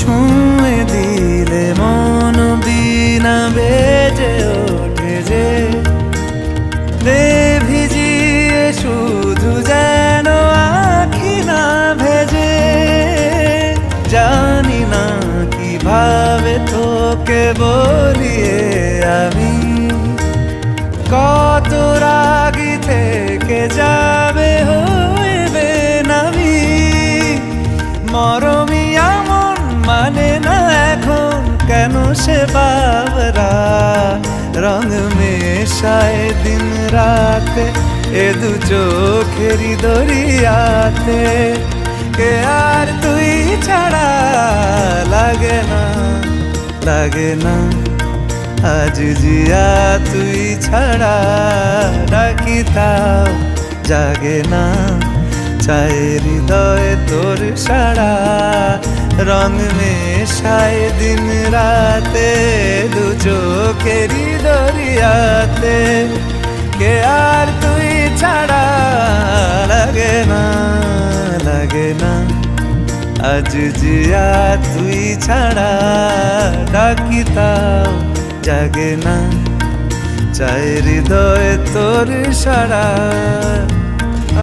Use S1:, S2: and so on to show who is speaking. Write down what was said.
S1: ছুঁয়ে দিলে মন বিনা বেজে ওঠে যে দে ভিজিয়ে শুধু যেন আখি না ভেজে। জানি না কিভাবে তোকে বলিয়ে আমি কত রাগি থেকে যাবে হইবে নামি। মরমি এমন মানে না এখন কেন সে বাবরা রং মেশায় দিন রাতে এ দু চোখেরই দরিয়াতে। কে আর তুই ছাড়া লাগে না লাগে না আজ জিয়া তুই ছাড়া ডাকি তাও জাগে না। চায় হৃদয় তোর সারা রং মেশায় দিন রাতে দু চোখেরই দরিয়াতে। কে আর তুই ছাড়া লাগে না লাগে না আজ জিয়া তুই ছাড়া ডাকি তাও জাগে না। চায় হৃদয় তোর সারা।